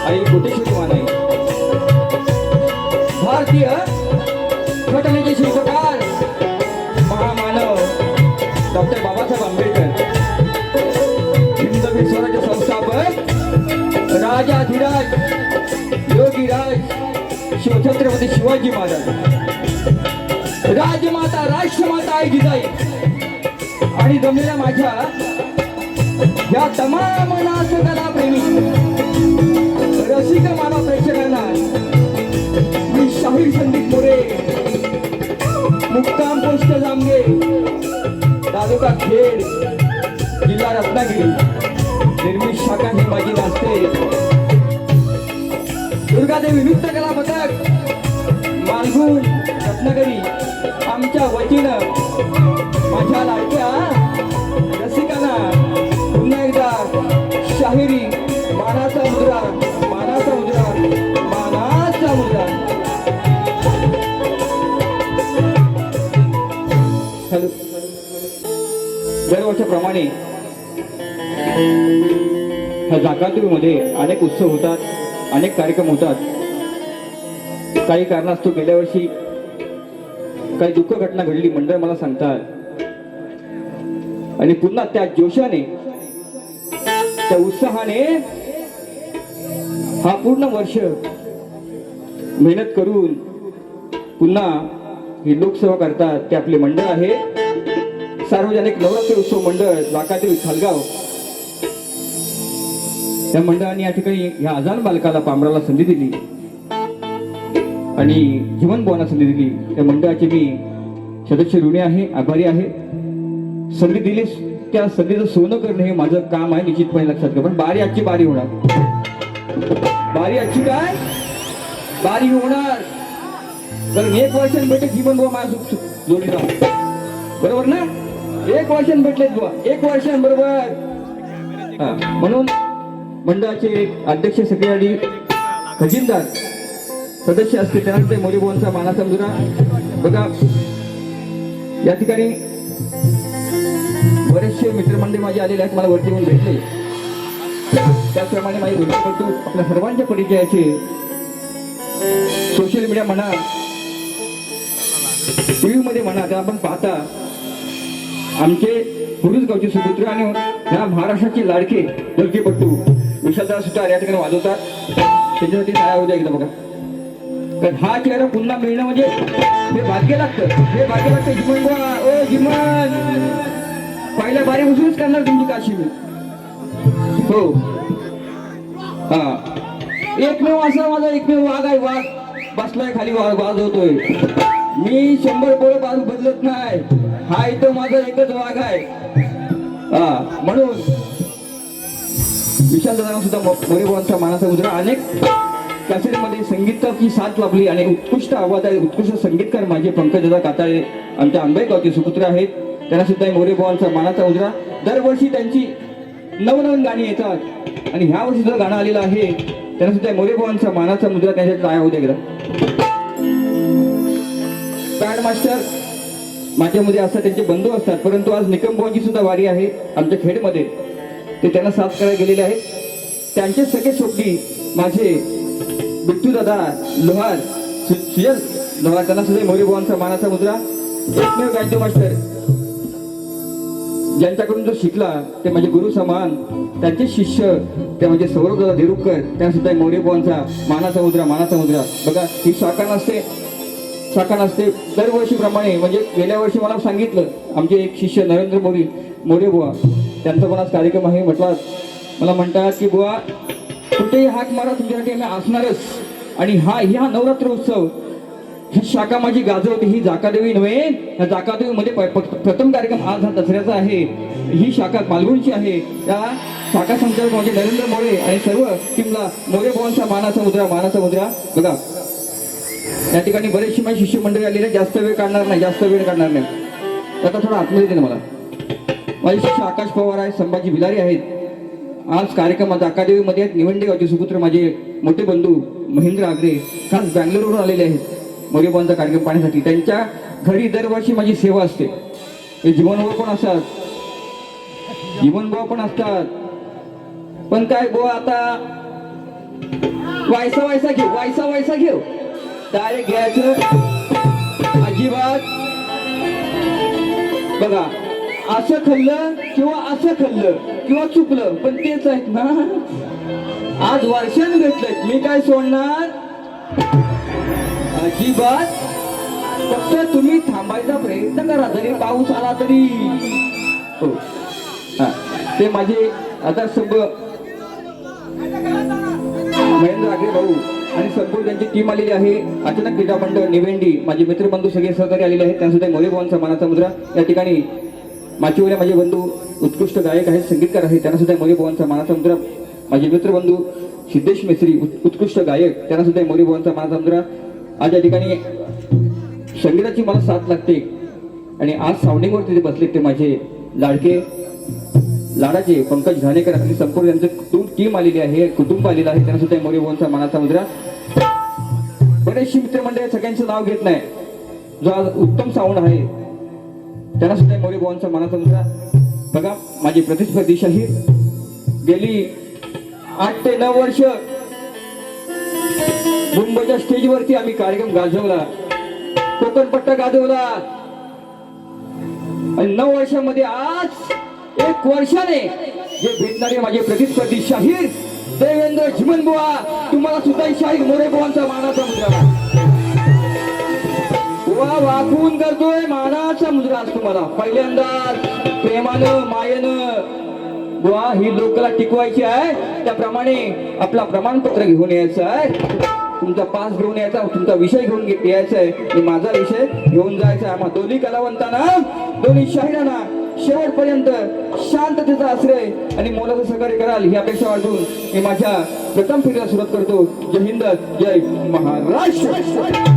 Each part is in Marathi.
आई कोटेश्वरी मानाई भारतीय घटनेचे शिल्पकार महामानव डॉक्टर बाबासाहेब आंबेडकर हिंदवी स्वराज्य संस्थापक राजाधिराज योगीराज शिवछत्रपती शिवाजी महाराज राजमाता राष्ट्रमाता आई जिजाई आणि जमलेल्या माझ्या या तमाम नाचकला प्रेमी रसिक मानव प्रेक्षकांना मी शाहीर संदीप मोरे मुक्काम पोस्ट जामगे तालुका खेड जिल्हा रत्नागिरी निर्मित शाखा ही माझी नाचते दुर्गादेवी नृत्य कला पथक मालगुण रत्नागिरी आमच्या वतीनं माझ्या लाडक्या रसिकांना पुन्हा एकदा शाहिरी मानाचा मुद्रा मानाचा मुद्रा मानाचा मुद्रा. हॅलो. दरवर्षाप्रमाणे ह्या जागातूरमध्ये अनेक उत्सव होतात, अनेक कार्यक्रम होतात. काही कारणास्तव गेल्या वर्षी काही दुःख घटना घडली मंडळ मला सांगतात आणि पुन्हा त्या जोशाने त्या उत्साहाने हा पूर्ण वर्ष मेहनत करून पुन्हा ही लोकसेवा करतात. ते आपले मंडळ आहे सार्वजनिक नवरात्र उत्सव मंडळ जाकादेवी खालगाव. त्या मंडळाने या ठिकाणी ह्या अजान बालकाला पामराला संधी दिली आणि जीवन बोना संधी दिली. त्या मंडळाचे मी सदस्य ऋणी आहे, आभारी आहे. संधी दिली त्या संधीचं सोनं करणं हे माझं काम आहे निश्चितपणे लक्षात घ्या. पण बारी आजची बारी होणार, बारी आजची काय बारी होणार. कारण 1 वर्षाने भेटे जीवन बुवा माझ्या जोडीला बरोबर ना. 1 वर्षाने भेटलेत बुवा 1 वर्षांबरोबर. म्हणून मंडळाचे अध्यक्ष सेक्रेटरी खजिनदार सदस्य असते त्यानंतर मोरेबुवांचा मानाचा मुद्रा. बघा या ठिकाणी बरेचसे मित्रमंडळी माझे आलेले आहेत, मला वरती येऊन भेटले. त्याचप्रमाणे माझे गुरुपटू आपल्या सर्वांच्या परिचयाचे सोशल मीडिया म्हणा टीव्ही मध्ये म्हणा त्या आपण पाहता आमचे पुरुष गावचे सुपुत्र आणि ह्या महाराष्ट्राचे लाडके ढोलकीपट्टू विशालदार सुतार या ठिकाणी वाजवतात. त्याच्यासाठी काय होऊ द्या एकदा बघा. तर हा चेहरा पुन्हा मिळणं म्हणजे हे भाग्य लागतं, हे भाग्य लागतं. जीवन बुवा ओ जीवन पहिल्या बारीपासूनच करणार तुमची काशी मी. हो हा एकमेव असा माझा एकमेव वाघ आहे. वाघ बसलाय खाली वाजवतोय. मी 100 पोरं बाजू बदलत नाही. हा इथं माझा एकच वाघ आहे. हा म्हणून विशाल दादा सुद्धा मोरेबुवांचा मानाचा मुद्रा. अनेक कॅसेटमध्ये संगीताची साथ लाभली आणि उत्कृष्ट आवाज आहे. उत्कृष्ट संगीतकार माझे पंकजदादा काताळे आमच्या आंबेगावचे सुपुत्र आहेत. त्यांना सुद्धा मोरेबुवांचा मानाचा मुद्रा. दरवर्षी त्यांची नवनवीन गाणी येतात आणि ह्या वर्षी जो गाणं आलेलं आहे त्यांना सुद्धा मोरेबुवांचा मानाचा मुद्रा. त्यांच्यात काय होऊ द्या. पॅड मास्टर माझ्यामध्ये असतात, त्यांचे बंधू असतात. परंतु आज निकमबुवांची सुद्धा वारी आहे आमच्या खेडमध्ये. ते त्यांना साथ करायला गेलेले आहेत. त्यांचे सगळे सोबती माझे बिट्टू दादा लोहार सुजल लोहार त्यांना सुद्धा मोरेबुवांचा मानाचा मुद्रा. एकमेव गायतो मास्टर ज्यांच्याकडून जो शिकला ते माझे गुरु समान. त्यांचे शिष्य ते म्हणजे सौरभ दादा देरुकर त्यांना सुद्धा मोरेबुवांचा मानाचा मुद्रा मानाचा मुद्रा. बघा ही शाखा नसते दरवर्षीप्रमाणे. म्हणजे गेल्या वर्षी मला सांगितलं आमचे एक शिष्य नरेंद्र मोरेबुवा त्यांचा पण आज कार्यक्रम आहे. म्हटलं मला म्हणतात की बुवा कुठेही हाक मारा तुमच्यासाठी आम्ही असणारच. आणि ह्या नवरात्र उत्सव ही शाखा माझी गाजवते. ही जाकादेवी नव्हे, ह्या जाकादेवीमध्ये प्रथम कार्यक्रम आज हा दसऱ्याचा आहे. ही शाखा मालगुणची आहे. त्या शाखा संचालक माझे नरेंद्र मोरे आणि सर्व टीमला मोरेबुवांचा मानाचा मुद्रा मानाचा मुद्रा. बघा या ठिकाणी बरेचशी माझी शिष्यमंडळी आलेले. जास्त वेळ काढणार नाही. आता थोडा आतमध्ये दे ना मला. माझे शिष्य आकाश पवार आहे, संभाजी भिलारी आहेत. आज कार्यक्रमात जाकादेवीमध्ये आहेत. निवंडे गावचे सुपुत्र माझे मोठे बंधू महेंद्र आगरे खास बँगलोरवरून आलेले आहेत मोरेबुवांचा कार्यक्रम पाहण्यासाठी. त्यांच्या घरी दरवर्षी माझी सेवा असते. हे जीवनभाव पण असतात. पण काय बुवा आता वायसा घेऊ डायरेक्ट घ्यायचं अजिबात. बघा असं खाल्लं किंवा चुकलं पण तेच आहेत ना. आज वर्षान भेटलेत मी काय सोडणार अजिबात. फक्त तुम्ही थांबायचा प्रयत्न करा जरी पाऊस आला तरी. हो हा ते माझे आदर्शंभ महेंद्र आगरे भाऊ आणि संपूर्ण त्यांची टीम आलेली आहे. अचानक क्रीडा मंडळ निवेंडी माझे मित्रबंधू सगळे सहकारी आलेले आहेत. त्यांसुद्धा मोरे भवनचा मानाचा मुद्रा या ठिकाणी. माचीवले माझे बंधू उत्कृष्ट गायक आहेत संगीतकार आहेत त्यांना सुद्धा मोरे भवनचा मानाचा मुद्रा. माझे मित्रबंधू सिद्धेश मेस्त्री उत्कृष्ट गायक त्यांना सुद्धा मोरे भवनचा मानाचा मुद्रा. आज या ठिकाणी संगीताची मला साथ लागते आणि आज साऊंडिंगवरती ते बसले ते माझे लाडके लाडाचे पंकज घाणेकर आणि संपूर्ण त्यांचं टीम आलेली आहे कुटुंब आलेलं आहे त्यांना सुद्धा मोरे भवनचा मानाचा मुद्रा. बरेचशी मित्रमंडळी सगळ्यांचं नाव घेत नाही. जो आज उत्तम साऊंड आहे त्यांना सुद्धा मोरे भवनचा मानाचा मुद्रा. बघा माझी प्रतिस्पर्धी शाहीर गेली 8 ते 9 वर्ष मुंबईच्या स्टेजवरती आम्ही कार्यक्रम गाजवला कोकणपट्टा गाजवला आणि 9 वर्षामध्ये आज 1 वर्षाने जे भेटणारे माझे प्रतिस्पर्धी शाहीर देवेंद्र झिमनबुवा तुम्हाला सुद्धा शाहीर मोरे भवनचा मानाचा मुद्रा. बुवा वाकून करतोय मानाचा मुद्रा आज तुम्हाला. पहिल्यांदा प्रेमानं मायेनं बुवा ही लोकला टिकवायची आहे त्याप्रमाणे आपला प्रमाणपत्र घेऊन यायचं आहे. तुमचा पास घेऊन यायचा तुमचा विषय घेऊन यायचा आहे आणि माझा विषय घेऊन जायचा आहे. आम्हा दोन्ही कलावंतांना दोन्ही शाहिरांना शेवटपर्यंत शांततेचा आश्रय आणि मोलाचं सहकार्य कराल ही अपेक्षा वाढवून मी माझ्या प्रथम फेरीला सुरुवात करतो. जय हिंद जय महाराष्ट्र.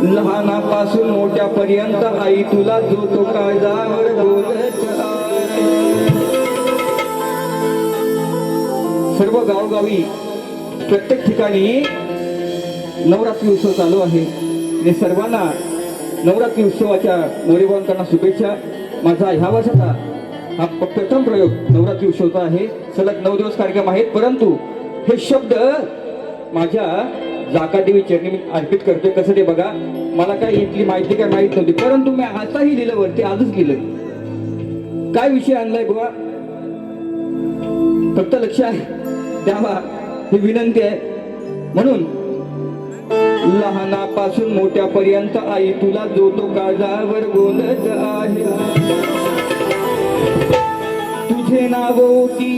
लहानापासून मोठ्यापर्यंत आई तुला जो तो काळजावर बोलत आहे. सर्व गावोगावी प्रत्येक ठिकाणी नवरात्री उत्सव चालू आहे आणि सर्वांना नवरात्री उत्सवाच्या मोरे भवनकरांना शुभेच्छा. माझा ह्या वर्षाचा हा प्रथम प्रयोग नवरात्री उत्सवचा आहे. सलग 9 दिवस कार्यक्रम आहेत परंतु हे शब्द माझ्या जाकादेवी चरणी मी अर्पित करतोय. कसं ते बघा मला काय इथली माहिती काय माहित नव्हती परंतु मी आताही लिहिलं वरती आजच लिहिलं. काय विषय आणलाय बघा फक्त लक्ष आहे द्यावा ही विनंती आहे. म्हणून लहानापासून मोठ्यापर्यंत आई तुला जो तो काळजावर बोलत आहे. तुझे नाव होती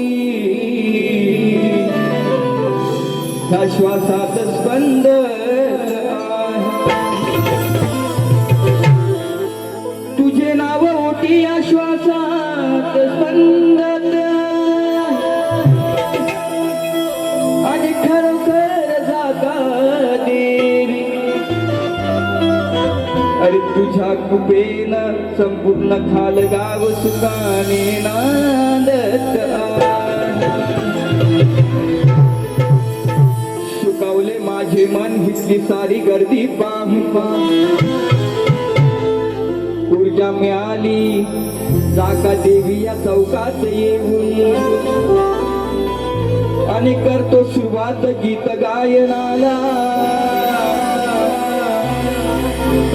ह्या श्वासात स्पंद तुझे नाव होती या श्वासात स्पंदत आणि खरोखर जागा देवी. अरे तुझ्या कृपेन संपूर्ण खालगाव सुखाने नांदत सुकावले माझे मन हितली सारी गर्दी पाहून पूजा मिळाली जागा देवी या चौकात येऊन आणि करतो सुरुवात गीत गायनाला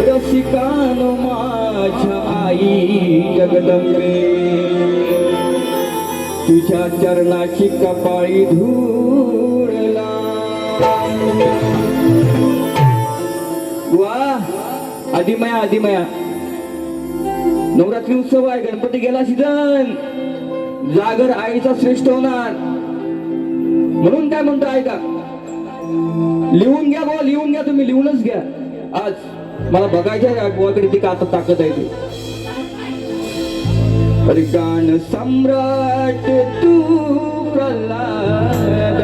रसिकानो माझ्या आई जगदंबे तुझ्या चरणाची कपाळी धूळला वा आदिमया नवरात्री उत्सव आहे गणपती गेला सीजन जागर आईचा श्रेष्ठ होणार म्हणून काय म्हणतो ऐका लिहून घ्या भाऊ लिहून घ्या तुम्ही लिहूनच घ्या आज मला बघायचं आहे बुवाकडे ती का आता ताकद आहे ती अरे गान सम्राट तू प्रल्हाद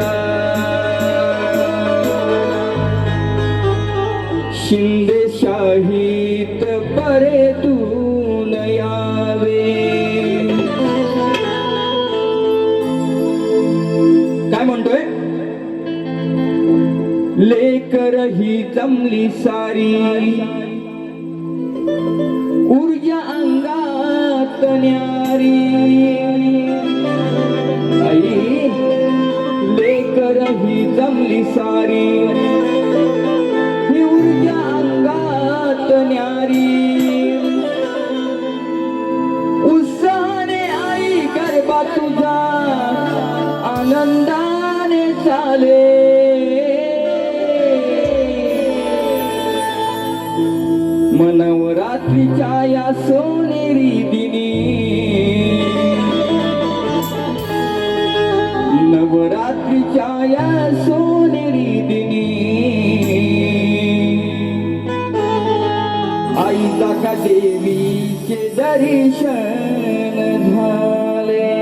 शिंदे शाहीत परे तू यावे काय म्हणतोय लेकर ही जमली सारी ऊर्जा अंगात न्यारी आई लेकर ही जमली सारी ही ऊर्जा अंगात न्यारी उत्साहाने आई गरबा तुझा आनंदाने चाले नवरात्रीच्या या सोनेरी दिनी नवरात्रीच्या या सोनेरी दिनी आईचा का देवीचे दर्शन झाले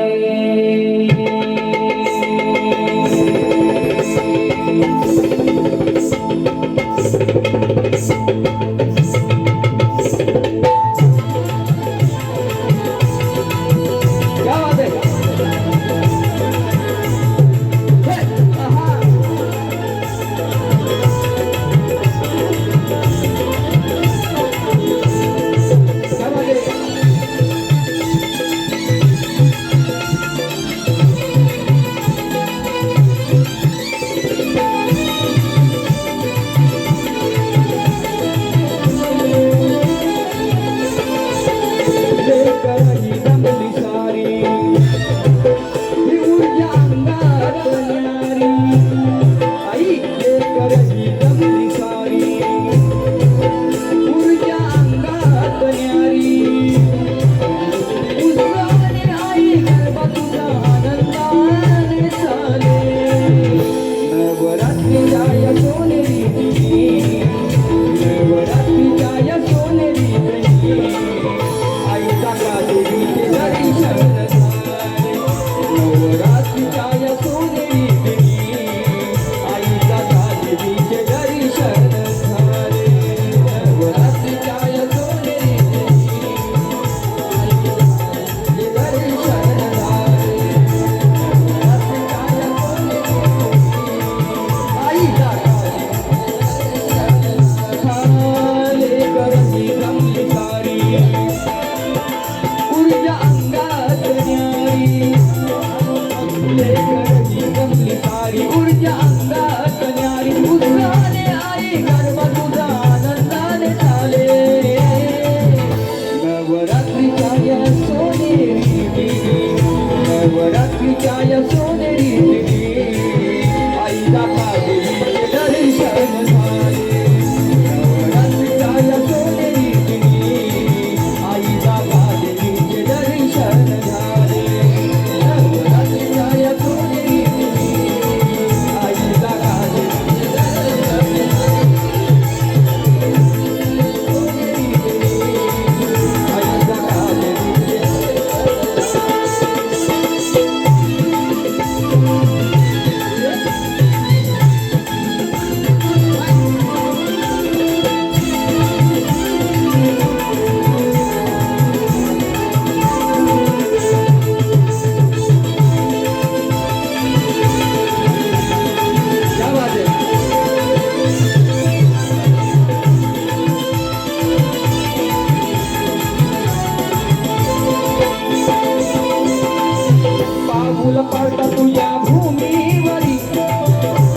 पडता तुझ्या भूमीवरी,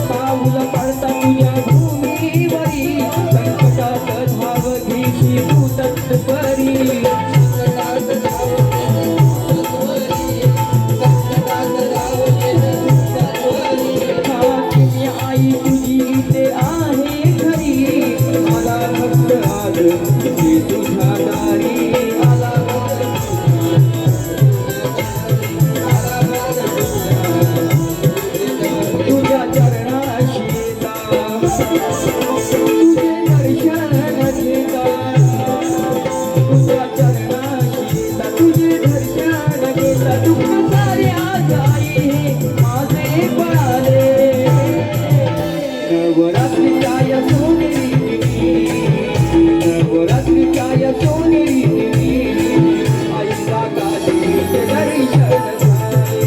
पाऊल पडता तुझ्या भूमीवरी, संकटात धाव घेशी तू तत्परी. आई तुझी इथे आहे खरी, आला भक्त आज इथे तुझ्या दारी, आला तुझ्या चरणाशी येता, तुझे दर्शन घेता, तुझ्या चरणाशी येता, तुझे दर्शन घेता, दुःख सारे आज आई माझे पळाले. नवरात्रीच्या या सोनेरी दिनी, नवरात्रीच्या या सोनेरी दिनी, आईला गादीचे दर्शन झाले.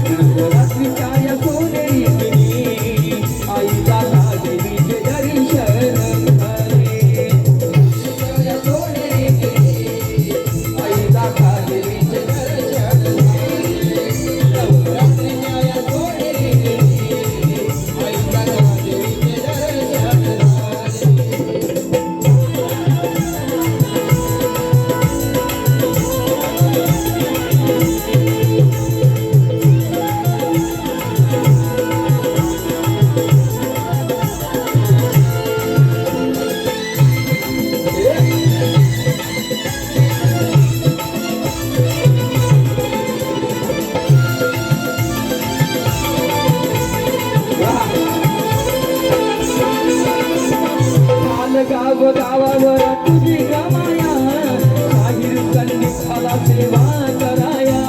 नवरात्रीच्या या सोनेरी दिनी, आईला गादीचे दर्शन झाले. या सोनेरी दिनी, आईला गादीचे दर्शन झाले. नवरात्रीच्या या सोनेरी दिनी, आईला गादीचे दर्शन झाले. गाव गावावर तुझी गमाया, शाहीर संदीपाला सेवा कराया,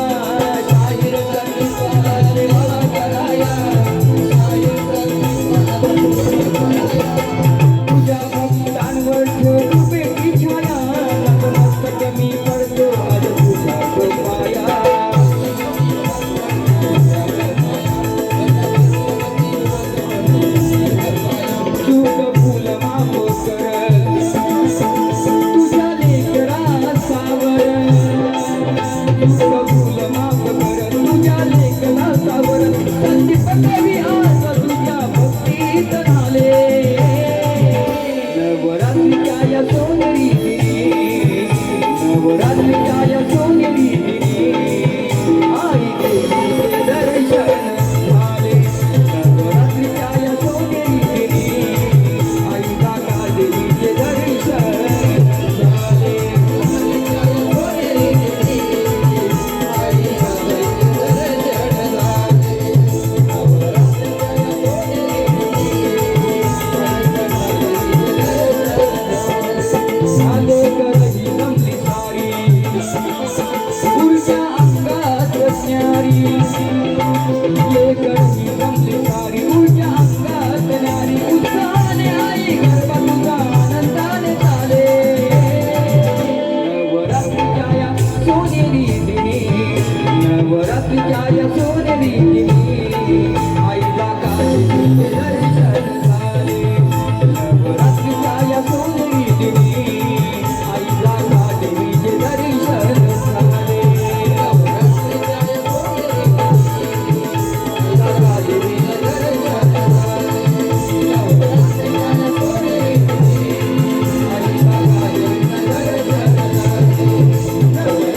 शाहीर संदीपाला सेवा कराया, शाहीर संदीपाला तुझ्या भक्तांवर ठेवू बेटी छाया, नतमस्तक मी पडतो आज तुझ्या कृपाया. चूक फुल माफ कर तुझ्या लेकरा सावर, चूक फुल माफ कर तुझ्या लेकरा सावर, संदीप कवी आज तुझ्या भक्तीत झाले. नवरात्रीच्या या सोनेरी दिनी, नवरात्रीच्या या सोनेरी दिनी, आई देवीचे दर्शन झाले. नवरात्रीच्या या सोनेरी दिनी, आईला गादीचे दर्शन झाले. सोनेरी दिनी, आईला गादीचे दर्शन झाले. नवरात्रीच्या या सोनेरी दिनी, आईला गादीचे दर्शन झाले. आले करही जमली सारी, तुझ्या अंगात न्यारी, लेकरही जमली सारी, तुझ्या अंगात न्यारी, उत्साहाने आई गरबा तुझा आनंदाने चाले. नवरात्रीच्या या सोनेरी दिनी, नवरात्रीच्या या सोनेरी दिनी, आईला गादीचे दर्शन झाले. नवरात्रीच्या या सोनेरी दिनी, आईला गादीचे दर्शन झाले. नवरात्रीच्या या सोनेरी दिनी, आईला गादीचे दर्शन झाले. नवरात्रीच्या या सोनेरी दिनी, आईला गादीचे दर्शन झाले.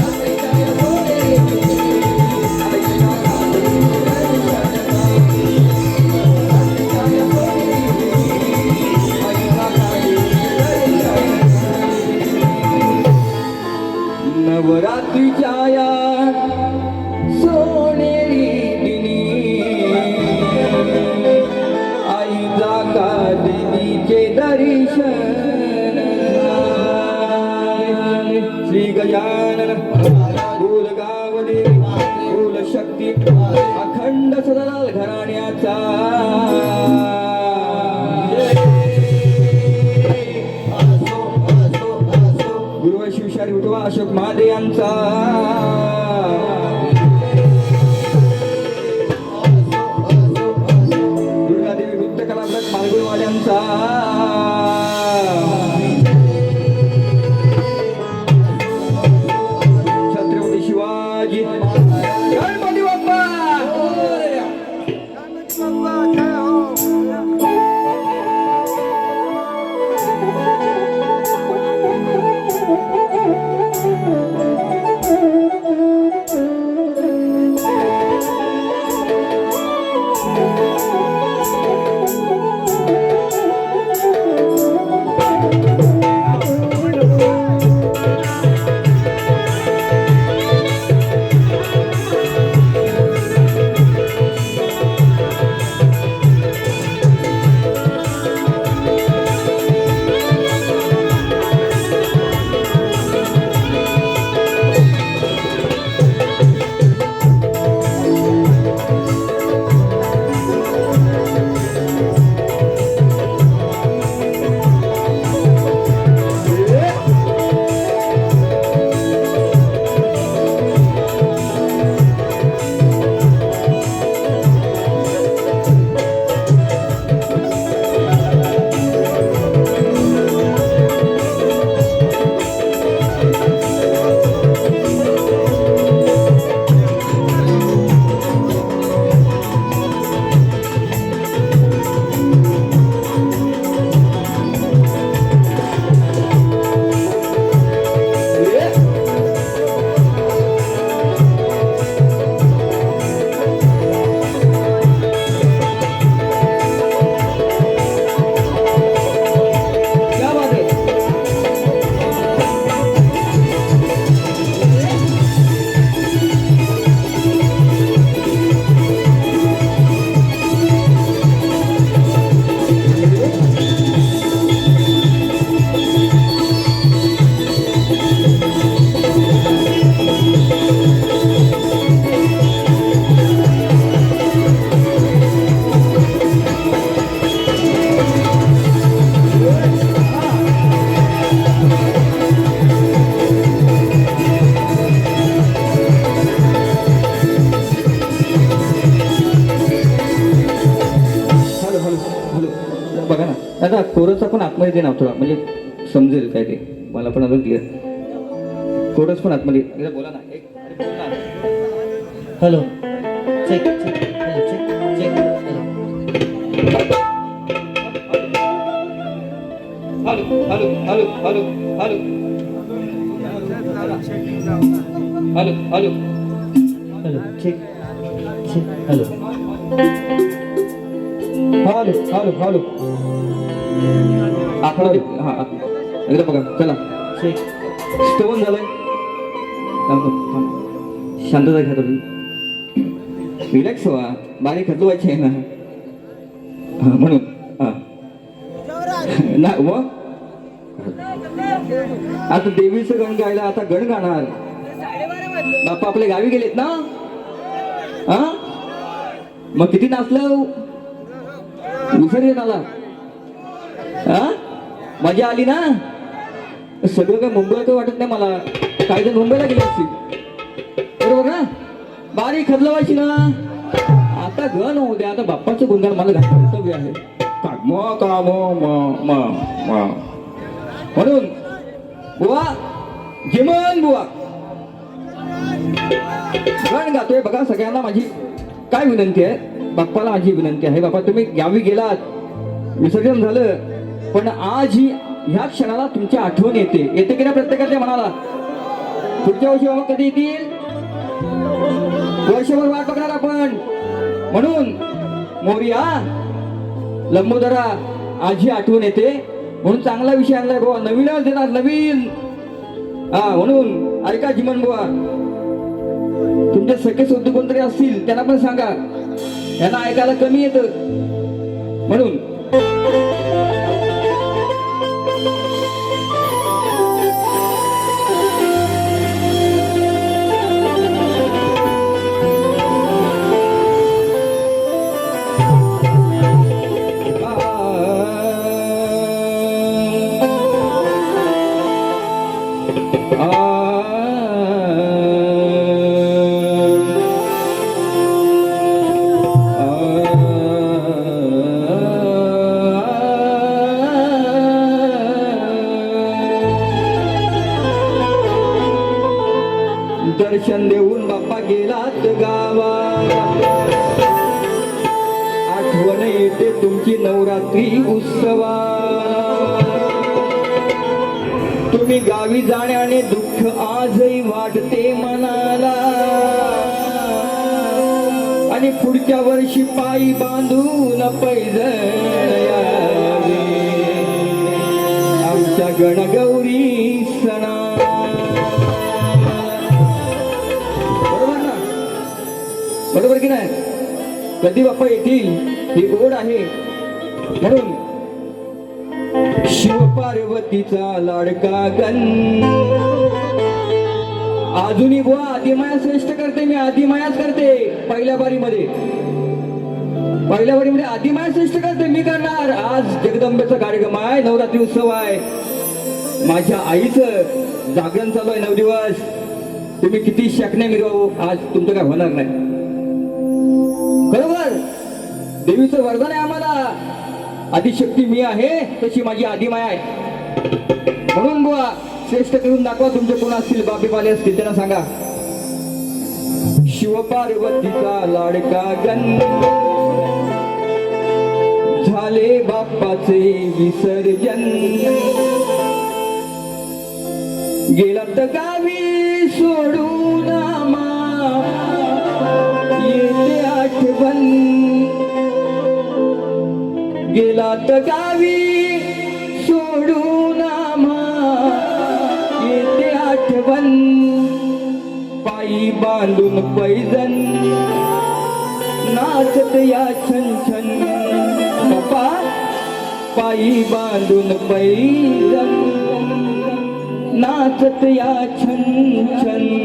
नवरात्रीच्या या सोनेरी दिनी, आईला नवरात्रीच्या या सोनेरी दिनी आईला गादीचे दर्शन झाले. श्री गजानन कुल गावडे कुल शक्ती अखंड सदलाल घराण्याचा गुरु शिवशारी विठोबा अशोक महादे यांचा दुर्गादेवी नृत्य कलावंत मालगुणवाल्यांचा छत्रपती शिवाजी गणपती बाप्पा दादा कोरसचा पण आतमध्ये दे ना थोडा, म्हणजे समजेल काय ते मला पण अजून क्लिअर. कोरस पण आतमध्ये एकदा बोला ना. एक अरे बोल ना. Hello check check hello check check hello hello hello hello hello hello hello hello check check hello hello hello hello आतमध्ये हां एकदा बघा चला. चेक स्टोन झालंय. थांब थांब थांब. शांतता घ्या तुम्ही. रिलॅक्स व्हा. बारीक खतवायची आहे ना. हां म्हणून हां ना मग आता देवीचं गण गायला आता गण गाणार. बाप्पा आपल्या गावी गेलेत ना. हा मग किती नाचलं विसर्जन आला. हा मजा आली ना. सगळं काय मुंबईत वाटत नाही मला. काही जण मुंबईला गेले असतील बरोबर ना. बारीक खदलवायची ना. आता गण होऊ द्या. आता बाप्पाचं गुणगान मला घालणं कर्तव्य आहे. म्हणून बुवा जिमन बुवा गण गातोय बघा. सगळ्यांना माझी काय विनंती आहे. बाप्पाला माझी विनंती आहे. बाप्पा तुम्ही गावी गेलात विसर्जन झालं पण आज ही ह्या क्षणाला तुमची आठवण येते की ना प्रत्येकाच्या मनाला. पुढच्या वर्षी बाबा कधी येतील. वर्षभर वाट बघणार आपण. म्हणून मोरया लंबोदरा आज ही आठवण येते म्हणून चांगला विषय आणलाय बुवा. नवीनच देणार नवीन. हा म्हणून ऐका जिमन बुवा. तुमचे सगळे शोध कोणतरी असतील त्यांना पण सांगा. यांना ऐकायला कमी येतं म्हणून. दर्शन देऊन बाप्पा गेलात गावा. आठवण येते तुमची नवरात्री उत्सवा. तुम्ही गावी जाण्याने दुःख आजही वाटते मनाला. आणि पुढच्या वर्षी पायी बांधून पैजण यावे आमच्या गणगौरी सणा. बरोबर की नाही. कधी बाप्पा येतील ही ओढ आहे. म्हणून शिव पार्वतीचा लाडका गण. अजूनही बुवा आदिमाया श्रेष्ठ करते. मी आदिमायाच करते. पहिल्या बारीमध्ये आदिमाया श्रेष्ठ करते मी करणार. आज जगदंबेचा कार्यक्रम आहे. नवरात्री उत्सव आहे. माझ्या आईचं जागरण चालू आहे 9 दिवस. तुम्ही किती शकणे मिरवावो आज तुमचं काय होणार नाही. बरोबर. देवीचं वरदान आहे आम्हाला. आदिशक्ती मी आहे तशी माझी आदिमाया आहे. म्हणून बुवा श्रेष्ठ करून दाखवा. तुमचे कोण असतील बाबेबाले असतील त्यांना सांगा. शिवपार्वतीचा लाडका गण झाले बाप्पाचे विसर्जन. गेलात गावी सोडून येते आठवण. गेलात गावी सोडून येते आठवण. पायी बांधून पैजण नाचत या छन छन. बाप्पा पायी बांधून पैजण नाचत या छन छन.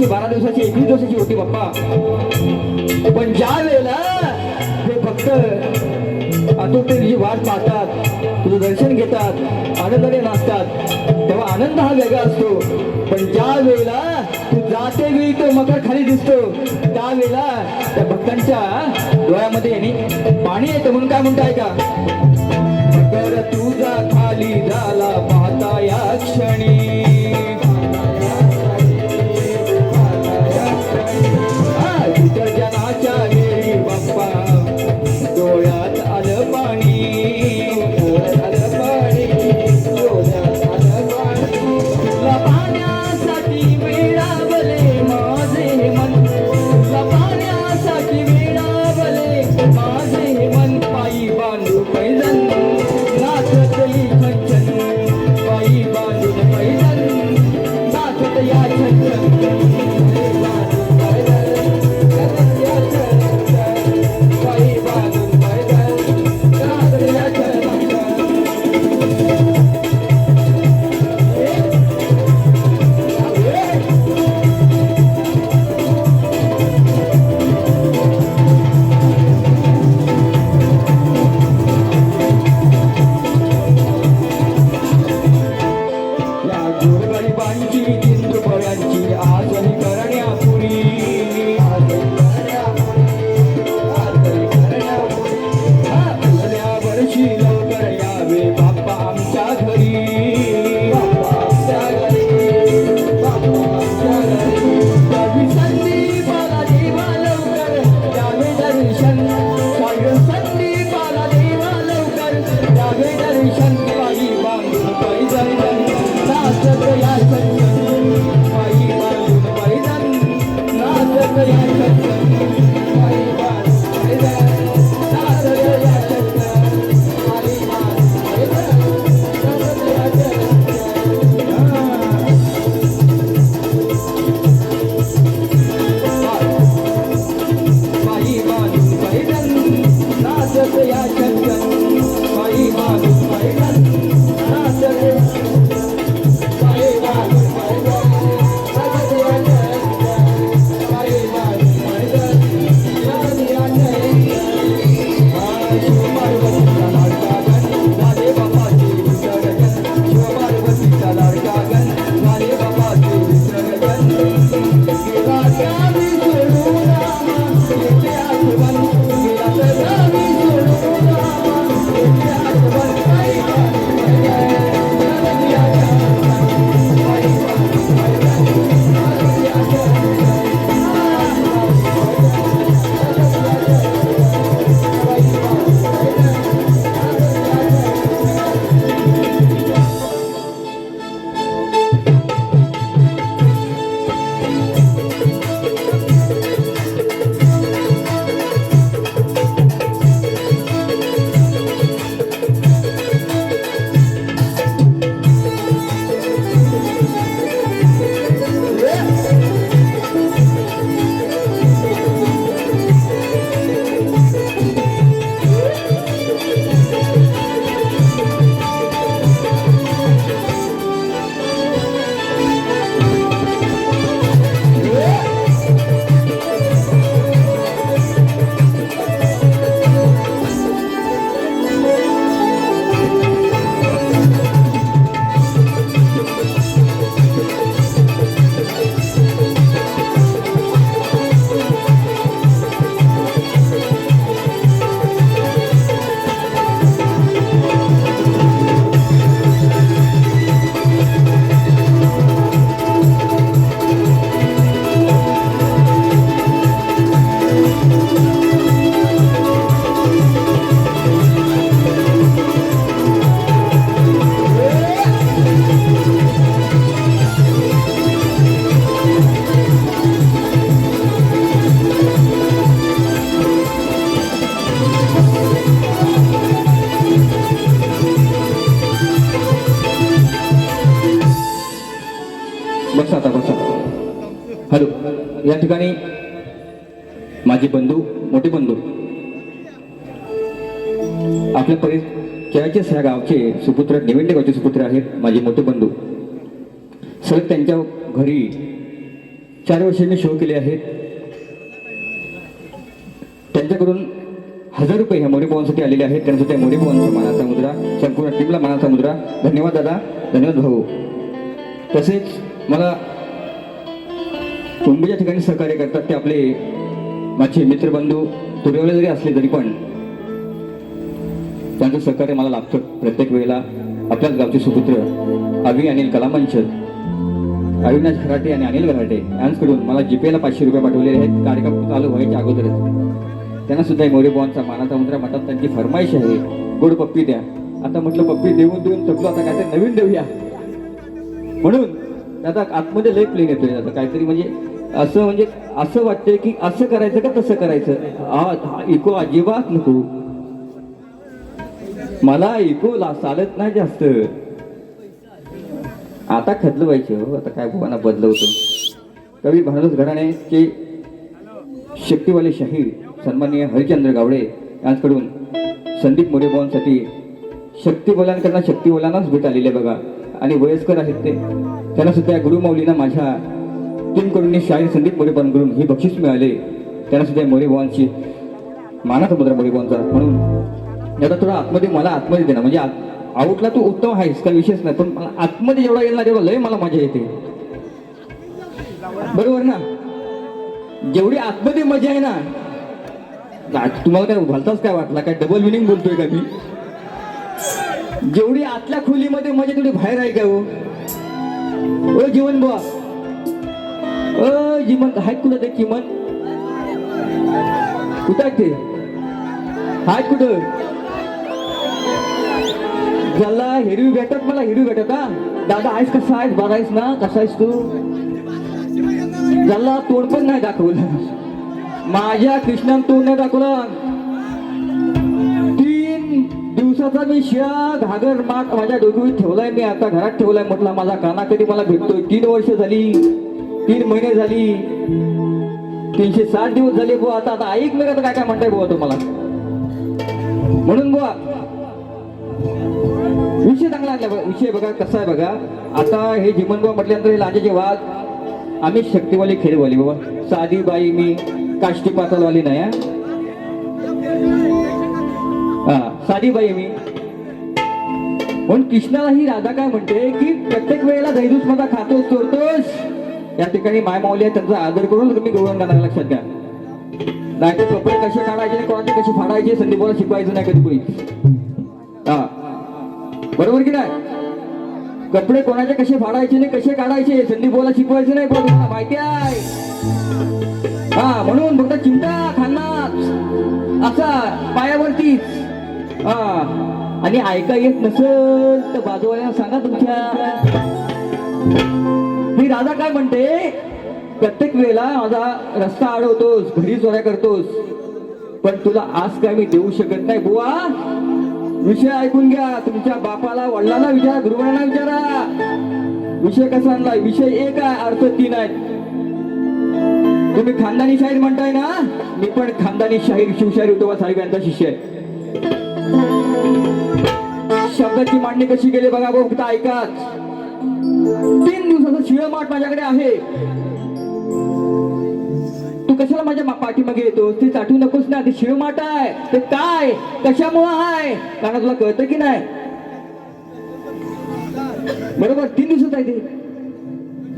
वर्षाची 12 दिवसाची 21 दिवसाची होती बाप्पा. पण ज्या वेळेला हे भक्त आतुरतेची वाट पाहतात, तुझं दर्शन घेतात, आनंदाने नाचतात, तेव्हा आनंद हा वेगळा असतो. पण ज्या वेळेला तू जाते वेळी तो मकर खाली दिसतो, त्यावेळेला त्या भक्तांच्या डोळ्यामध्ये पाणी येतं. म्हणून काय म्हणताय का, मकर तुझा खाली झाला पाहता या क्षणी, विसर्जनाच्या वेळी बाप्पा डोळ्यात आलं पाणी, डोळ्यात आलं पाणी, डोळ्यात आलं पाणी. तुला पाण्यासाठी मिळावले माझे मन, तुला पाण्यासाठी मिळावले माझे मन. पायी बांधू पैजण नाचत ही छछन, पायी बांधून पैजण नाचत या छछन. बसा आता बसा. हॅलो, या ठिकाणी माझे बंधू, मोठे बंधू, आपल्या केळाचेच ह्या गावचे सुपुत्र, निवेंडे गावचे सुपुत्र आहेत माझे मोठे बंधू. सर त्यांच्या घरी 4 वर्षे मी शो केले आहेत. त्यांच्याकडून 1000 रुपये ह्या मोरेपोवांसाठी आलेले आहेत. त्यांचं त्या मोरेपोवांचा मानाचा मुद्रा, संपूर्ण टीमला मानाचा मुद्रा. धन्यवाद दादा, धन्यवाद भाऊ. तसेच मला मुंबईच्या ठिकाणी सहकार्य करतात ते आपले माझे मित्रबंधू तुरेवले जरी असले तरी पण त्यांचं सहकार्य मला लाभतं प्रत्येक वेळेला. आपल्याच गावचे सुपुत्र अभि अनिल कलामंच, अविनाश खराटे आणि अनिल गराटे यांच्याकडून मला जीपेला 500 रुपये पाठवलेले आहेत. कार्यक्रम चालू व्हायच्या अगोदरच त्यांना सुद्धा मोरेपोवांचा मानाचा मुद्रा म्हणतात. त्यांची फरमाईश आहे, गोड पप्पी द्या. आता म्हटलं पप्पी देऊन देऊन थकलो, आता काहीतरी नवीन देऊया. म्हणून आता आतमध्ये लय प्लेन येतोय आता काहीतरी, म्हणजे असं वाटतंय की असं करायचं का तसं करायचं. इको अजिबात नको मला, इको चालत नाही जास्त. आता खदलं पाहिजे हो, आता काय भुवाना बदलवतो. कवी भारत घराण्याचे शक्तिवाले शाहीर सन्माननीय हरिचंद्र गावडे यांच्याकडून संदीप मोरेपोवांसाठी शक्तिबलांकडनं शक्तिबलांनाच भेट आलेली आहे बघा. आणि वयस्कर आहेत ते, त्यांना सुद्धा गुरुमाऊलींना माझ्या टीमकडून शाहीर संदीप मोरेपोवांकडून ही बक्षीस मिळाले. त्यांना सुद्धा मोरेपोवांची मानाचा मुद्रा मोरेपोवांचा. म्हणून आता थोडा मला आतमध्ये देणार, म्हणजे आउटला तू उत्तम आहेस काही विशेष नाही, पण मला आतमध्ये जेवढा येईल ना तेवढा लय मला मजा येते. बरोबर ना? जेवढी आतमध्ये मजा आहे ना, तुम्हाला काय भलताच काय वाटला, काय डबल मिनिंग बोलतोय का मी? जेवढी आतल्या खोलीमध्ये मजा तेवढी बाहेर आहे का हो? ओ जीवन बुवा, ओ जीवन आहेत कुठं ते चिमन? कुठं आहेत ते? आहेत कुठं? ज्याला हिरवी भेटत, मला हिरवी भेटत. हा दादा आहेस, कसा आहेस, बरा आहेस ना, कसा आहेस तू? ज्याला तोंड पण नाही दाखवलं, माझ्या कृष्णानं तोंड नाही दाखवलं. 3 दिवसाचा मी शिळा घागर माठ माझ्या डोक्यावर ठेवलाय, मी आता घरात ठेवलाय. म्हटलं माझा काना कधी मला भेटतोय. 3 वर्ष झाली, 3 महिने झाली, 360 दिवस झाले बुवा. आता ऐक मी काय काय म्हणताय बुवा तुम्हाला. म्हणून बुवा विषय चांगला आणला. विषय बघा कसा आहे बघा. आता हे जीवन बुवा म्हटल्यानंतर हे लांजाचे वाघ, आम्ही शक्तिवाली खेळवाली बाबा. साधी बाई मी, काष्टी पातालवाली नाही. हा साधी बाई मी. म्हणून कृष्णाला ही राधा काय म्हणते की प्रत्येक वेळेला दैदूस माझा खातोस चोरतोस. या ठिकाणी माय माऊली आहे, त्यांचा आदर करून तुम्ही गौरव करणार, लक्षात घ्या. नाही तर कपडे कसे काढायचे, कोणाचे कसे फाडायचे संदीपाला शिकवायचं नाही कधी कोणी. हा बरोबर की नाही? कपडे कोणाचे कसे फाडायचे नाही, कसे काढायचे संदीपाला शिकवायचं नाही, तुम्हाला माहिती आहे. हा म्हणून फक्त चिमटा खाना असा पायावरतीच. हा आणि ऐका येत नसेल तर बाजूवाल्याला सांगा तुमच्या. ही राधा काय म्हणते, प्रत्येक वेळेला माझा रस्ता अडवतोस, घरी चोऱ्या करतोस, पण तुला आज काय मी देऊ शकत नाही बुवा. विषय ऐकून घ्या. तुमच्या बापाला, वडिलांना विचारा, गुरुवांना विचारा. विषय कसा आणलाय? विषय एक आहे, अर्थ 3 आहेत. तुम्ही खानदानी शाहीर म्हणताय ना, मी पण खानदानी शाहीर शिवशाहीर विठोबा साहेब यांचा शिष्य आहे. शब्दाची मांडणी कशी केली बघा भाऊ, फक्त ऐकाच. 3 दिवसाचं शिळ माठ माझ्याकडे आहे. तू कशाला माझ्या पाठीमागे येतो? ते चाटू नकोस ना, ते शिळ माठ आहे. ते काय कशामुळे आहे कारण तुला कळतं की नाही? बरोबर 3 दिवसाच आहे ते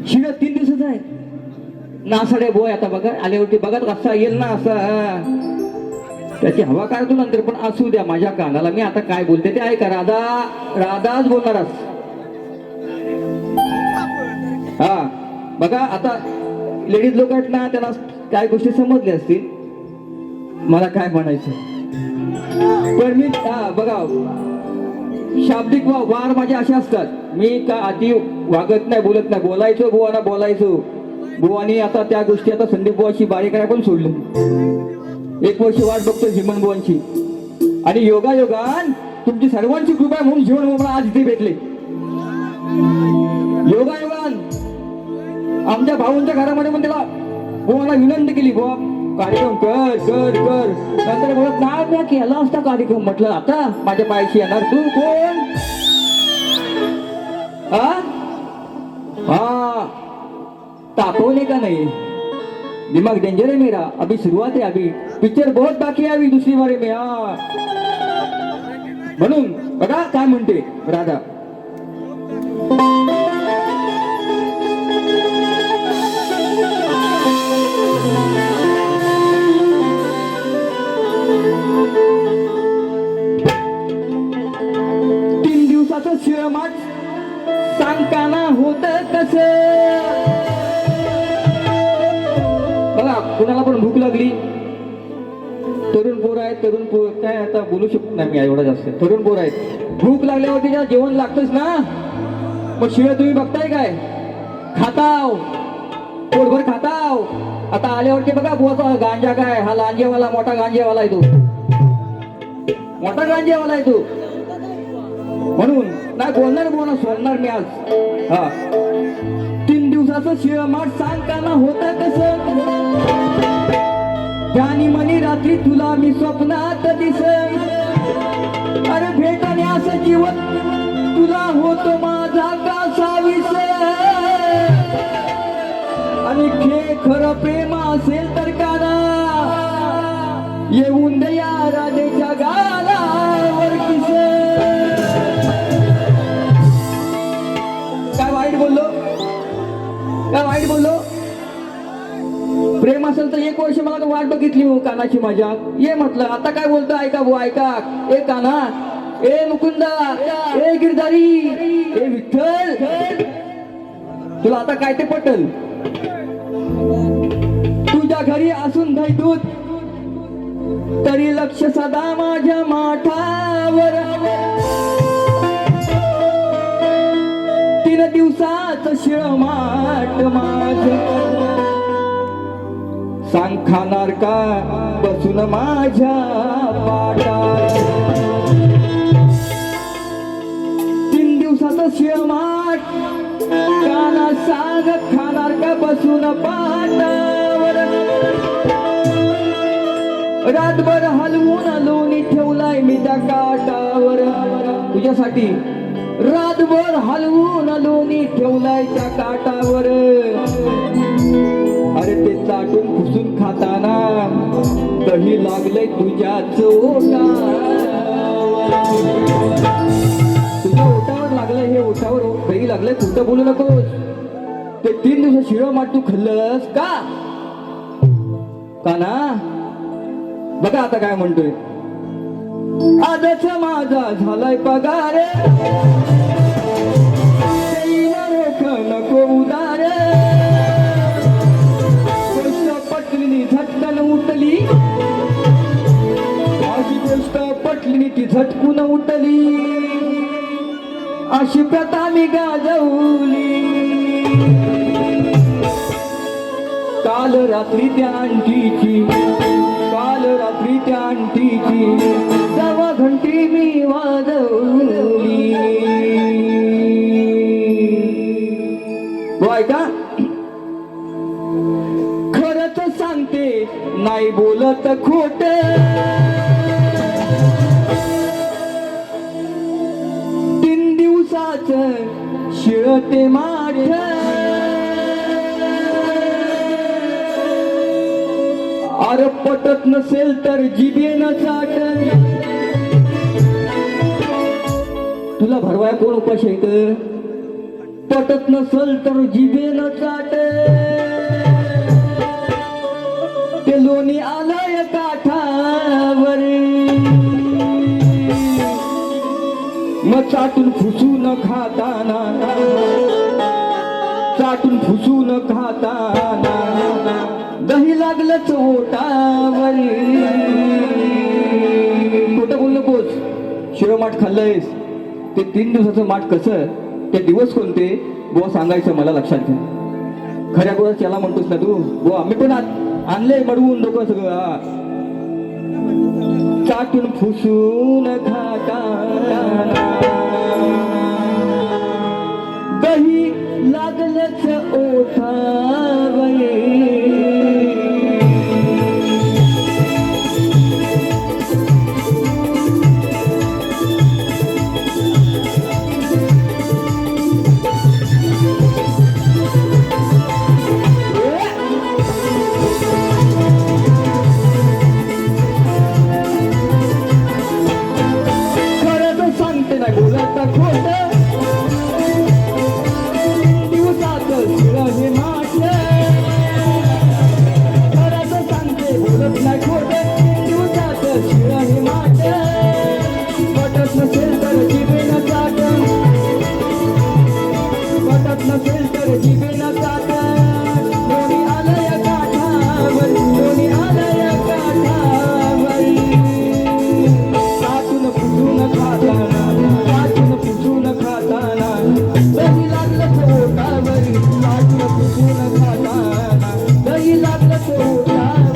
शिळ, 3 दिवसाच आहे. नासाडे बोय आता बघा आल्यावरती बघत कसा येईल ना असा. त्याची हवा काढतो नंतर, पण असू द्या. माझ्या कानाला मी आता काय बोलते ते ऐका. राधाच बोलणारच. हा बघा आता लेडीज लोक आहेत ना, त्यांना काय गोष्टी समजल्या असतील, मला काय म्हणायचं. पण मी बघा शाब्दिक वार माझे असे असतात. मी का अति वागत नाही, बोलत नाही. बोलायचो बुवाना, बोलायचो बुवानी. आता त्या गोष्टी आता संदीप बुवाची बारी करायला पण सोडलं. 1 वर्ष वाट बघतो जीवन बुवांची. आणि योगायोगान तुमची सर्वांची कृपा म्हणून जीवन बुवा आज इथे भेटले. योगायोगान आमच्या भाऊंच्या घरामध्ये पण त्याला बुवाला विनंती केली, बुवा कार्यक्रम कर कर कर. नंतर बोलत नाही, मी केला असता कार्यक्रम. म्हटलं आता माझ्या पायाशी येणार तू कोण? हा तापवने का नहीं, दिमाग डेंजर है मेरा, अभी शुरुआत है, अभी पिक्चर बहुत बाकी है अभी दुसरी बारे में म्हणून बघा काय म्हणते राधा. शिळमाट सांगताना होत कस. बघा कुणाला पण भूक लागली, तरुण पोर आहेत, तरुण पोर काय आता बोलू शकत नाही मी एवढा जास्त, तरुण पोर आहेत, भूक लागल्यावरती ज्या जेवण लागतच ना, मग शिळ तुम्ही बघताय काय, खाताव पोटभर खाताव. आता आल्यावरती बघा बुवाचा गांजा काय, हा लांजेवाला मोठा गांजेवाला आहे तो, मोठा गांजेवाला आहे तो. म्हणून नाही बोलणार सोडणार मी आज. हा 3 दिवसाचं शिळमाट सांगताना होत कस. त्यानी म्हणी रात्री तुला मी स्वप्नात दिस. अरे भेटाने असं जीवन तुला होतो माझा कासावीस. आणि खरं प्रेम असेल तर काना येऊन दया राधेच्या गालावर किस. काय वाईट बोललो. प्रेम असेल तर 1 वर्ष मला वाट बघितली हो कानाची माझ्या, ये म्हटलं. आता काय बोलतो ऐका भाऊ ऐका. ए काना, ए मुकुंदा, ए गिरधारी, ए विठ्ठल, तुला आता काय ते पटल. तुझ्या घरी असून दूध तरी लक्ष सदा माझ्या माठावर. 3 दिवसाचं शिळमाट माझ सांग खाणार का बसून माझ्या पाटात. 3 दिवसाचं शिळमाट काना सांग खाणार का बसून पाटावर. रातभर हलवून लोणी ठेवलाय मी त्या काटावर तुझ्यासाठी. रातभर हलवून लोणी ठेवलाय त्या काटावर. अरे ते चाटून पुसून खाताना दही लागलंय तुझ्या ओठावर. तुझ्या ओठावर लागलंय, हे ओठावर दही लागलंय, खोटं बोलू नकोस. ते 3 दिवस शिळमाट तू खाल्लंस का ना. बघा आता काय म्हणतोय. आजच माझा झालाय पगार, रोख नको उदार. गोष्ट पटली झटकन उठली, अशी गोष्ट पटली ती झटकून उठली. अशी प्रथा मी गाजवली. काल रात्री त्या आणखीची, काल रात्री त्या आणखीची तेव्हा घंटी मी वाजवली. ऐका खरंच सांगते नाही बोलत खोट. 3 दिवसाचं शिळते माठ अरे पटत नसेल तर जिभेनं चाट. तुला भरवाय कोण उपाशी आहे. पटत नसेल तर जिभेनं चाट. ते लोणी आलंय काठावर मग चाटून फुसून खाताना, चाटून फुसून खाताना दही लागलंच ओटावर. खोटं बोल नकोस. शिळ माठ खाल्लंयस. ते 3 दिवसाचं माठ कसं, ते दिवस कोणते बुवा सांगायचं मला लक्षात घ्या. खऱ्या गोळा त्याला म्हणतोस ना तू बुवा. आम्ही पण आणले मडवून डोकं सगळं. चाटून फुसून खाताना दही लागलंच ओठावर. आता खोट दिवसात शिळ हे माट खरंच सांगते बोलत नाही खोट दिवसात शिळ हे माट पटत नसेल तर जिभेनं चाट पटत नसेल तर जिभेनं चाट कोणी आलंय काठावर कोणी आलंय काठावर साचून पुसून खाताना साचून पुसून खाताना दही लागलं पोटावर साचून पुसून खाताना दही लागलं पोटावर पुसून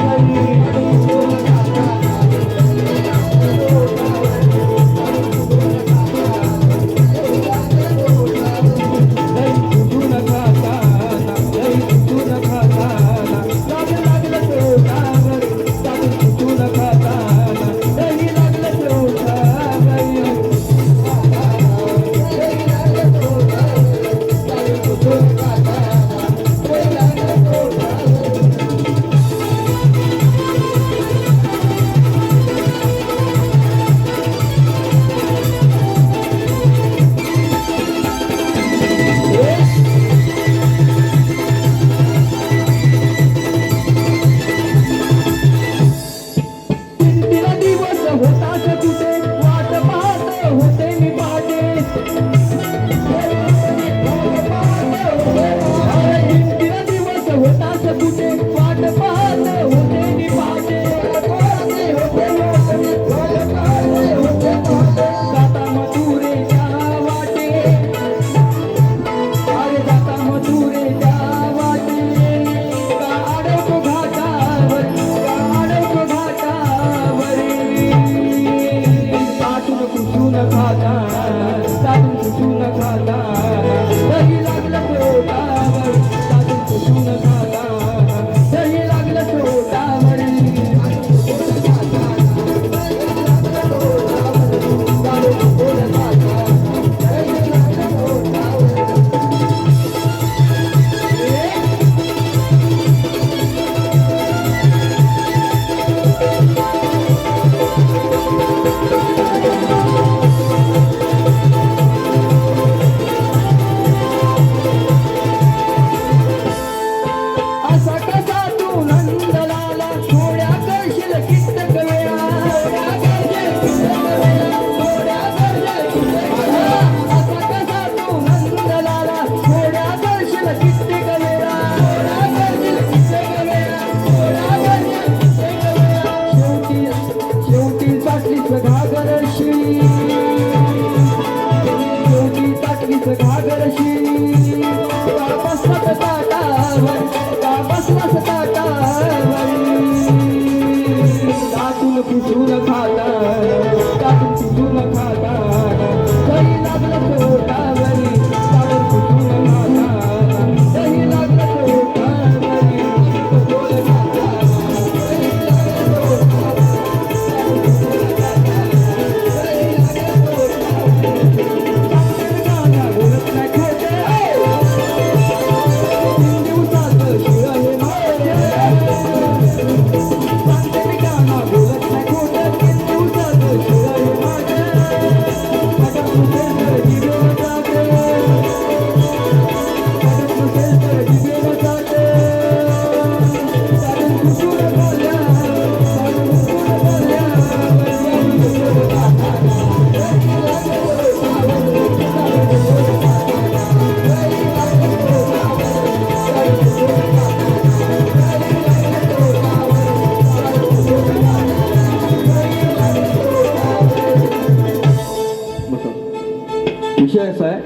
विषय असा आहे,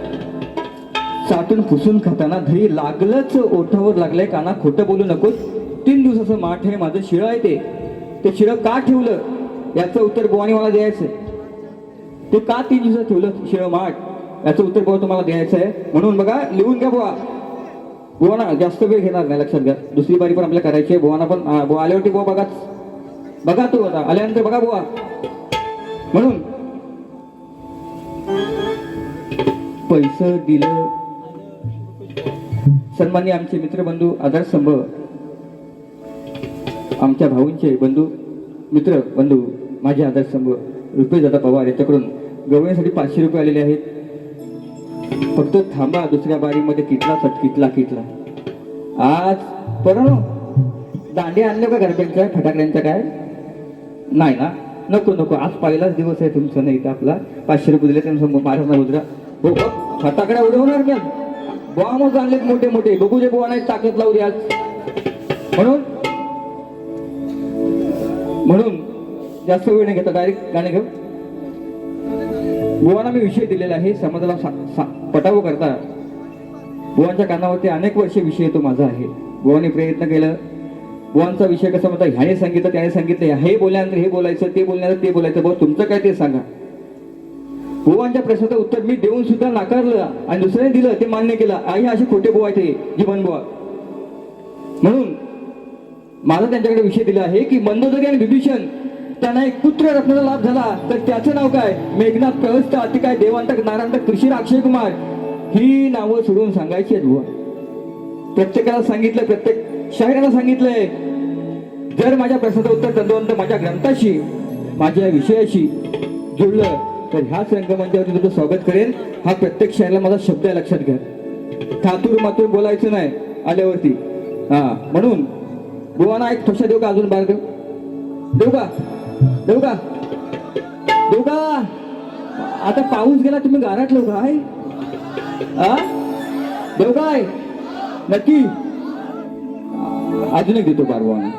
साठून पुसून खाताना दही लागलंच ओठावर लागलंय काना, खोटं बोलू नकोस. 3 दिवसाचं माठ आहे माझं, शिळं आहे ते शिळं का ठेवलं याचं उत्तर बुवाने मला द्यायचं. ते का 3 दिवसात ठेवलं शिळं माठ याचं उत्तर बुवा तुम्हाला द्यायचं आहे. म्हणून बघा, लिहून घ्या बुवा. बुवाना जास्त वेळ घेणार नाही, लक्षात घ्या. दुसरी बारी पण आपल्याला करायची आहे. बुवाना पण बुवा आल्यावरती बुवा बघा तू आता आल्यानंतर बघा बुवा. म्हणून पैसे दिलं. सन्माननीय आमचे मित्रबंधू आधारस्तंभ, आमच्या भाऊंचे बंधू मित्र बंधू माझे आधारस्तंभ रुपेश दादा पवार याच्याकडून गवळणीसाठी 500 रुपये आलेले आहेत. फक्त थांबा, दुसऱ्या बारीमध्ये किटला आज परण दांडे आणले का गरब्यांच्या फटाकड्यांच्या काय नाही ना, नको आज पहिलाच दिवस आहे तुमचा, नाही तर आपला 500 रुपये दिले त्यांना मारणार उजरा हो बघ, फटाकड्या उडवणार का बॉम्ब आणलेत मोठे मोठे, बघू जे बुवा नाही ताकद लावली आज. म्हणून जास्त वेळ नाही घेता, डायरेक्ट गाणे घेऊ. बुवांना मी विषय दिलेला आहे, समाजाला पटावं करता. बुवांच्या कानावरती अनेक वर्षे विषय येतो माझा आहे. बुवांनी प्रयत्न केलं. बुवांचा विषय कसा म्हणता, ह्याने सांगितलं त्याने सांगितलं, हे बोलल्यानंतर हे बोलायचं, ते बोलल्यानंतर ते बोलायचं. बुवा तुमचं काय ते सांगा. बुवांच्या प्रश्नाचं उत्तर मी देऊन सुद्धा नाकारलं आणि दुसऱ्याने दिलं ते मान्य केलं. आई असे खोटे बुवा ते जीवन बुवा. म्हणून माझा त्यांच्याकडे विषय दिला आहे की मंदोदरी आणि विभीषण त्यांना एक पुत्र रत्नाचा लाभ झाला, तर त्याचं नाव काय, मेघनाथ, प्रहस्त, अतिकाय, देवांतक, नारायणतक, कृषी, अक्षय कुमार ही नावं सोडून सांगायची आहेत बुवा. प्रत्येकाला सांगितलं, प्रत्येक शाहिराला सांगितलंय, जर माझ्या प्रश्नाचं उत्तर तंतोतंत माझ्या ग्रंथाशी माझ्या विषयाशी जुळलं तर ह्याच रंगमंचावरती तुझं स्वागत करेन. हा प्रत्येक शायराला माझा शब्द आहे, लक्षात घ्या. थातूर मातूर बोलायचं नाही आल्यावरती. हा म्हणून बुवाना एक ठोसा देऊ का, अजून बार देऊ का आता पाऊस गेला, तुम्ही गारटलो काय देऊ काय नक्की, अजून एक देतो बार बुवाना.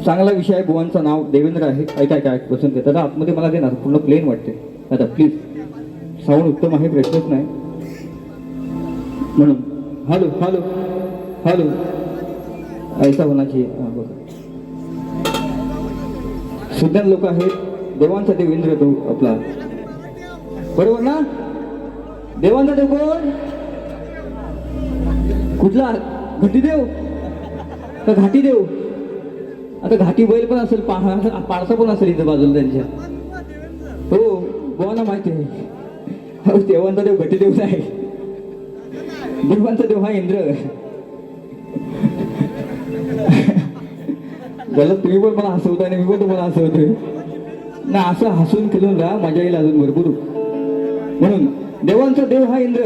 चांगला विषय आहे. बुवांचं नाव देवेंद्र आहे. ऐका पसंत आहे. दादा आतमध्ये मला देणार, पूर्ण प्लेन वाटते दादा, प्लीज. साऊंड उत्तम आहे, प्रश्नच नाही. म्हणून हॅलो ऐसा होण्याची बघा. सुज्ञान लोक आहेत. देवांचा देवेंद्र तो आपला, बरोबर ना. देवांचा देव कोण, कुठला, घटी देव का घाटी देव. आता घाटी बैल पण असेल, पाळसा पण असेल इथं बाजूला त्यांच्या. हो बुवांना माहिती आहे. देवांचा देव घटी देव नाही, देवांचा देव हा इंद्र. झालं, तुम्ही पण मला हसवताय आणि मी पण तुम्हाला हसवतोय ना. असं हसून खेळून राहा, मजा येईल अजून भरपूर. म्हणून देवांचा देव हा इंद्र,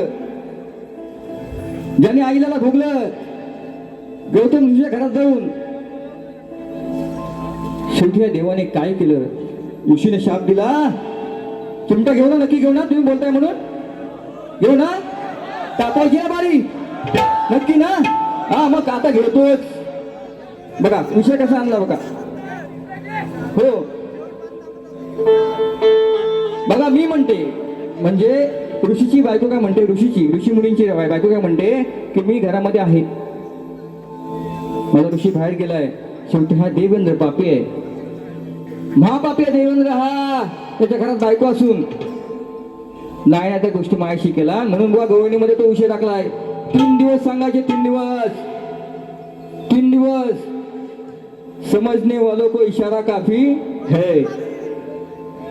ज्याने आईला भोगलं गौतम ऋषीच्या घरात जाऊन. शेवटी या देवाने काय केलं, ऋषीने शाप दिला. चिमटा घेऊ ना, नक्की घेऊ ना, तुम्ही बोलताय म्हणून घेऊ ना. तापायची ना बारी, नक्की ना. हा मग आता घेतोच. बघा विषय कसा आणला बघा. हो बघा, मी म्हणते म्हणजे ऋषीची बायको काय म्हणते, ऋषी मुलींची बायको काय म्हणते की मी घरामध्ये आहे, माझा ऋषी बाहेर गेलाय. शेवटी हा देवेंद्र पापी आहे, महापापी आहे देवेंद्र हा. त्याच्या घरात बायको असून नाही ना त्या गोष्टी मायाशी केला. म्हणून बुवा गवळणीमध्ये तो विषय टाकलाय. 3 दिवस सांगायचे, 3 दिवस समजने वालों को इशारा काफी है.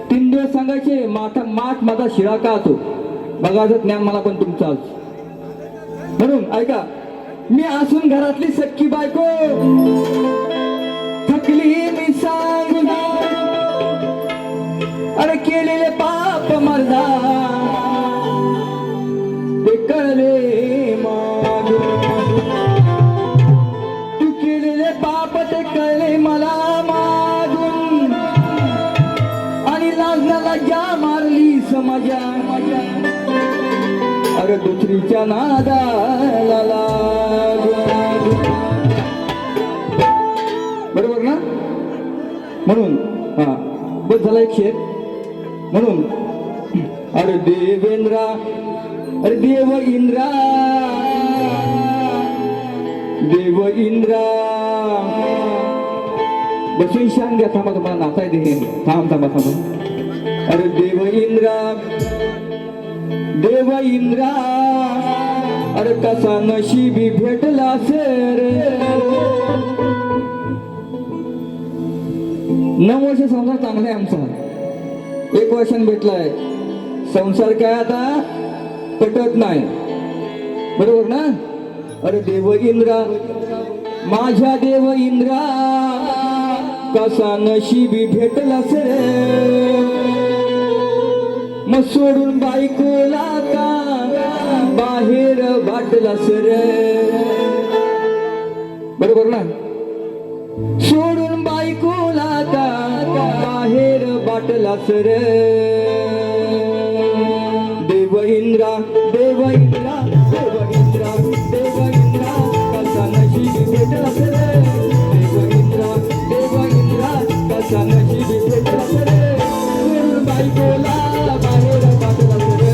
3 दिवस सांगायचे. माठ माझा शिळा का तो बघायचं ज्ञान मला पण तुमचाच. म्हणून ऐका, मी असून घरातली सख्खी बायको थकली मी सांगून, अरे केलेले पाप मर्दा ते कळले मागून. तू केलेले पाप ते कळले मला मागून, आणि लाजण्याला मजा मारली समाजा अरे दुसरीच्या नादाला लागून. बरोबर ना? म्हणून हा बस झाला एक शेर. म्हणून अरे देवेंद्रा अरे देव इंद्रा देव इंद्रा बसून शान घ्या. थांबा तुम्हाला नाचाय दे. थांबा. अरे देव इंद्रा अरे कसा नशिबी भेटला सर. 9 वर्ष संसार चांगला आहे आमचा. 1 वर्षाने भेटलाय. संसार काय आता पटत नाही. बरोबर ना? अरे देव इंद्रा माझ्या देव इंद्रा कसा नशिबी भेटलास रे. मग सोडून बायकोला का बाहेर वाटलास रे. बरोबर ना? सोडून बायकोला का बाहेर वाटलास रे. देव इंद्रा कसा नशिबी भेटलास रे. देव इंद्रा कसा नशिबी भेटलास रे. सोडून बायकोला बाहेर वाटलास रे.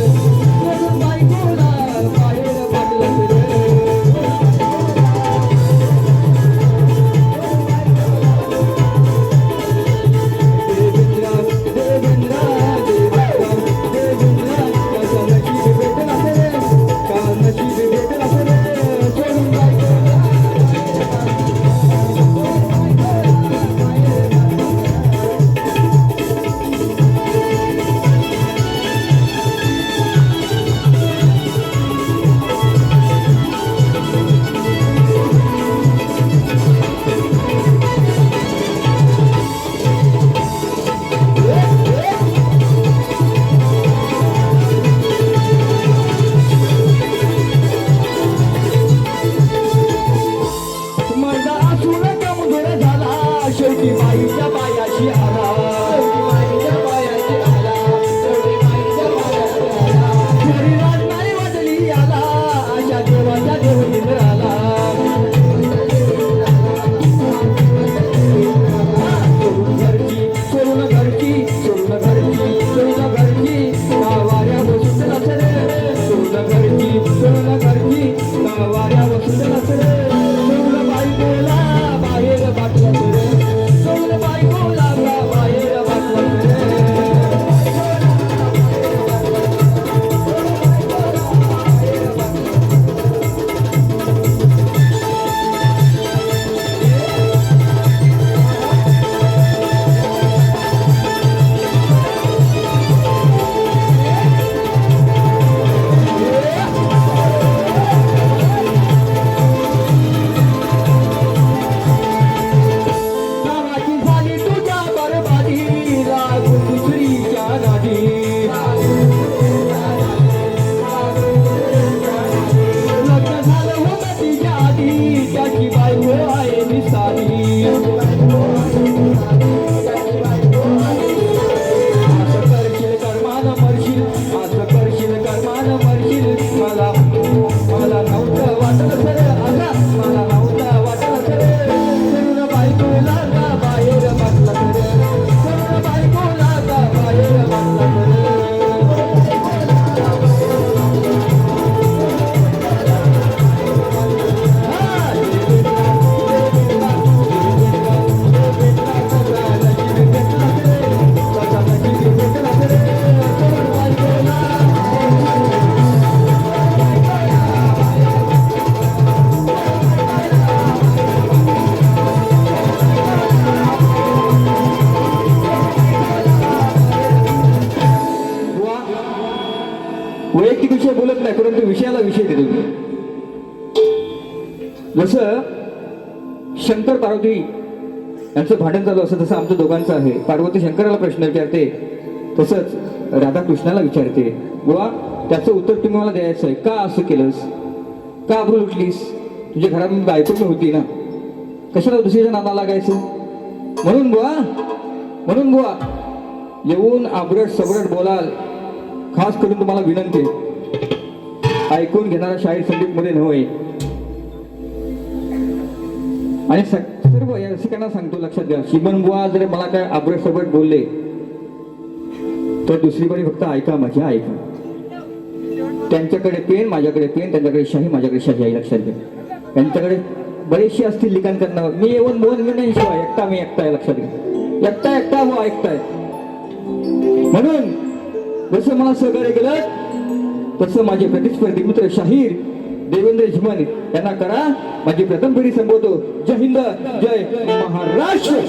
सोडून बायकोला बाहेर वाटलास रे. शेवटी बाईच्या पायाशी आला. शरीरात नाही वाजली आला. अशा देवाचा देव इंद्राला. सोडून घरची वाऱ्या बसून रे. सोडून घरची वाऱ्या बसून रे. सोडून बायकोला बाहेर वाटलं रे. वैयक्तिक विषय बोलत नाही, परंतु विषयाला विषय देतो. जसं शंकर पार्वती यांचं भांडण चालू असं तसं आमच्या दोघांचं आहे. पार्वती शंकराला प्रश्न विचारते, तसंच राधा कृष्णाला विचारते. बुवा त्याचं उत्तर तुम्ही मला द्यायचं आहे. का असं केलंस? का आबरू लुटलीस? तुझ्या घरात बायको पण होती ना, कशाला दुसरीच्या नादाला लागायचं? म्हणून बुवा येऊन आबरट सबरट बोलाल, खास करून तुम्हाला विनंती आहे. ऐकून घेणारा शाहीर संगीत मध्ये नव्हे. आणि सर्व या रसिकांना सांगतो, लक्षात घ्या, शिमन बुवा जर मला काय आबरट सबरट बोलले तर दुसरी बारी फक्त ऐका, माझी ऐका. त्यांच्याकडे पेन, माझ्याकडे पेन, त्यांच्याकडे शाही, माझ्याकडे शाही आहे, लक्षात घ्या. त्यांच्याकडे बरेचसे असतील लिखाण करणार. मी येऊन बोल मी नाही, शिवाय एकटा मी एकटा आहे, लक्षात घ्या. एकटा हो ऐकताय. म्हणून जसं मला सहकार्य केलं तसं माझे प्रतिस्पर्धी मित्र शाहीर देवेंद्र झिमन यांना करा. माझी प्रथम पिढी संबोधतो. जय हिंद, जय महाराष्ट्र.